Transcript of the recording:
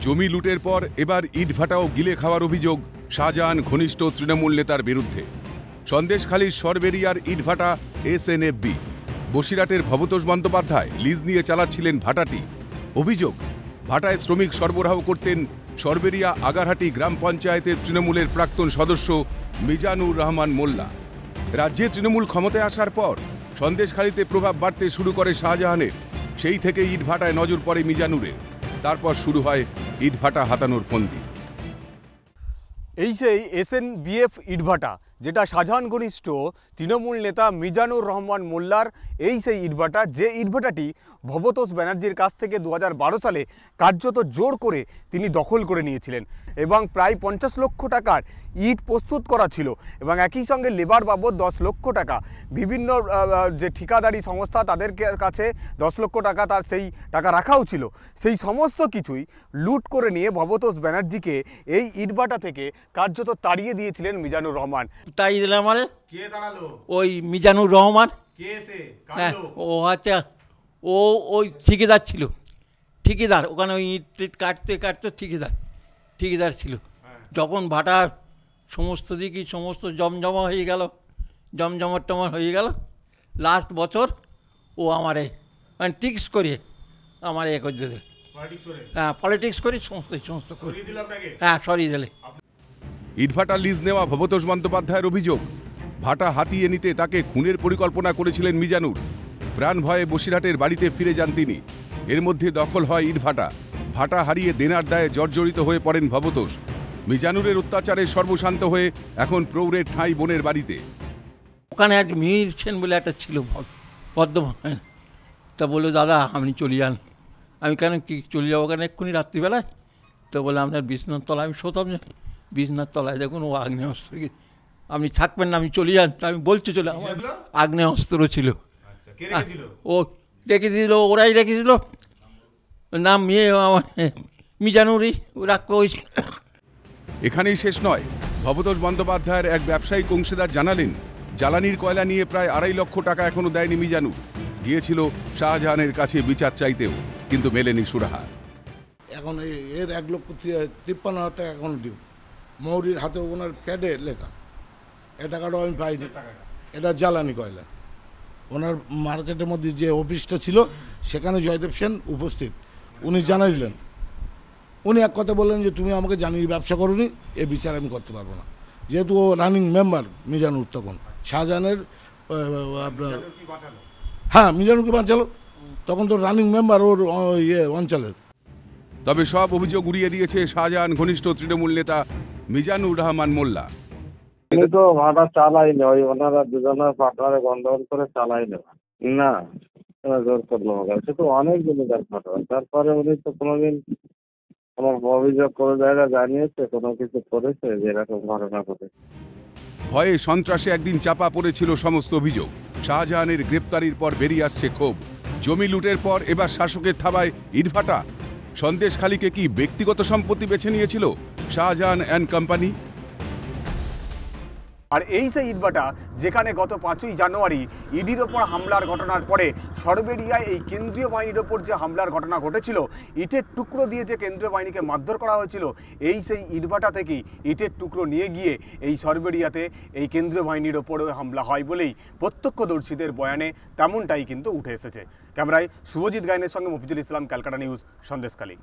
জমি লুটের পর এবার ইটভাটাও গিলে খাওয়ার অভিযোগ শাহজাহান ঘনিষ্ঠ তৃণমূল নেতার বিরুদ্ধে। সন্দেশখালীর সরবেরিয়ার ইটভাটা এসএনএফবি। বসিরহাটের ভবতোষ বন্দ্যোপাধ্যায় লিজ নিয়ে চালাচ্ছিলেন ভাটাটি। অভিযোগ, ভাটায় শ্রমিক সরবরাহ করতেন সরবেরিয়া আগারহাটি গ্রাম পঞ্চায়েতের তৃণমূলের প্রাক্তন সদস্য মিজানুর রহমান মোল্লা। রাজ্যে তৃণমূল ক্ষমতায় আসার পর সন্দেশখালীতে প্রভাব বাড়তে শুরু করে শাহজাহানের। সেই থেকে ইটভাটায় নজর পড়ে মিজানুরের। তারপর শুরু হয় ইটভাটা হাতানোর ফন্দি। এই সেই এসএনবিএফ ইটভাটা, যেটা শাহজাহান ঘনিষ্ঠ তৃণমূল নেতা মিজানুর রহমান মোল্লার এই সেই ইটভাটা, যে ইটভাটাটি ভবতোষ ব্যানার্জির কাছ থেকে 2012 সালে কার্যত জোর করে তিনি দখল করে নিয়েছিলেন এবং প্রায় 50 লক্ষ টাকার ইট প্রস্তুত করা ছিল এবং একই সঙ্গে লেবার বাবদ 10 লক্ষ টাকা বিভিন্ন যে ঠিকাদারি সংস্থা তাদের কাছে 10 লক্ষ টাকা তার সেই টাকা রাখাও ছিল। সেই সমস্ত কিছুই লুট করে নিয়ে ভবতোষ ব্যানার্জিকে এই ইটভাটা থেকে কার্যত তাড়িয়ে দিয়েছিলেন মিজানুর রহমান। তাই দিলাম আমারে কে দাঁড়ালো? ওই মিজানুর রহমান। কে সে? হ্যাঁ, ও আচ্ছা, ও ওই ঠিকাদার ছিল। ঠিকাদার ওখানে ওই ইট কাটতে কাটতে ঠিকাদার ছিল। যখন ভাটা সমস্ত দিকই সমস্ত জমজমা হয়ে গেল, জমজমা হয়ে গেল, লাস্ট বছর ও আমারে মানে টিক্স করে আমার এ করে দিলে। হ্যাঁ, পলিটিক্স করে সমস্ত হ্যাঁ সরিয়ে দিলে। ইটভাটা লিজ নেওয়া ভবতোষ বন্দ্যোপাধ্যায়ের অভিযোগ, ভাটা হাতিয়ে নিতে তাকে খুনের পরিকল্পনা করেছিলেন মিজানুর। প্রাণ ভয়ে বসিরহাটের বাড়িতে ফিরে যান তিনি। এর মধ্যে দখল হয় ইটভাটা। ভাটা হারিয়ে দেনার দায়ে জর্জরিত হয়ে পড়েন ভবতোষ। মিজানুরের অত্যাচারে সর্বশান্ত হয়ে এখন প্রৌঢ়ের ঠাঁই বোনের বাড়িতে। ওখানে এক মিহির সেন বলে একটা ছিল বর্ধমান, তা বললো দাদা আপনি চলে যান। আমি কেন কি চলে যাবো ওখানে এক্ষুনি রাত্রিবেলায়? তো বলে আপনার বিছনার তলায় আমি শোতাম না, বিছনার তলায় দেখুন ও আগ্নেয়াস্ত্র, আপনি থাকবেন না, আমি চলে যান। আমি বলছি চলে, আমার আগ্নেয়াস্ত্র ছিল। ও রেখে দিল, ওরাই রেখে দিল। নাম মেয়ে আমার মিজানুরই রাখবো। এখানেই শেষ নয়। ভবতোষ বন্দ্যোপাধ্যায়ের এক ব্যবসায়িক অংশীদার জানালেন, জ্বালানির কয়লা নিয়ে প্রায় 2.5 লক্ষ টাকা এখনো দেয়নি মিজানুর। গিয়েছিল শাহজাহানের কাছে বিচার চাইতেও, কিন্তু মেলেনি সুরাহা। এখন এর 1,53,50,000 টাকা এখন দিও। মৌরির হাতে ওনার প্যাডে লেখা, এ টাকাটাও আমি পাইনি। এটা জ্বালানি কয়লা। ওনার মার্কেটের মধ্যে যে অফিসটা ছিল সেখানে জয়দেব সেন উপস্থিত, উনি জানাই দিলেন। উনি এক কথা বললেন যে তুমি আমাকে জানিয়ে ব্যবসা করোনি, এ বিচার আমি করতে পারবো না। যেহেতু ও রানিং মেম্বার মিজানুর, তখন শাহজাহানের আপনার হ্যাঁ মিজানুরকে বাঁচালো, তখন তো রানিং মেম্বার ওর অঞ্চলের। তবে সব অভিযোগ উড়িয়ে দিয়েছে শাহজাহান ঘনিষ্ঠ তৃণমূল নেতা মিজানুর রহমান মোল্লা। আমি তো ভাটা চালাইনি, ওই ওনারা দুজনের পার্টনারে গন্ডগোল করে চালাইনি না, জোর করলো। সে তো অনেক জমিদার ফাটা, তারপরে উনি তো কোনোদিন কোনো অভিযোগ কোনো জায়গায় জানিয়েছে, কোনো কিছু করেছে যে এরকম ঘটনা ঘটেছে? ভয়ে সন্ত্রাসে একদিন চাপা পড়েছিল সমস্ত অভিযোগ। শাহজাহানের গ্রেপ্তারির পর বেরিয়ে আসছে ক্ষোভ। জমি লুটের পর এবার শাসকের থাবায় ইটভাটা। সন্দেশখালীকে কি ব্যক্তিগত সম্পত্তি বেছে নিয়েছিল শাহজাহান অ্যান্ড কোম্পানি? আর এই সেই ইটভাটা যেখানে গত 5ই জানুয়ারি ইডির ওপর হামলার ঘটনার পরে সরবেরিয়ায় এই কেন্দ্রীয় বাহিনীর ওপর যে হামলার ঘটনা ঘটেছিল, ইটের টুকরো দিয়ে যে কেন্দ্রীয় বাহিনীকে মারধর করা হয়েছিল, এই সেই ইটভাটা থেকেই ইটের টুকরো নিয়ে গিয়ে এই সরবেরিয়াতে এই কেন্দ্রীয় বাহিনীর ওপরে হামলা হয় বলেই প্রত্যক্ষদর্শীদের বয়ানে তেমনটাই কিন্তু উঠে এসেছে। ক্যামেরায় শুভজিৎ গাইনের সঙ্গে মফিজুল ইসলাম, ক্যালকাটা নিউজ, সন্দেশখালী।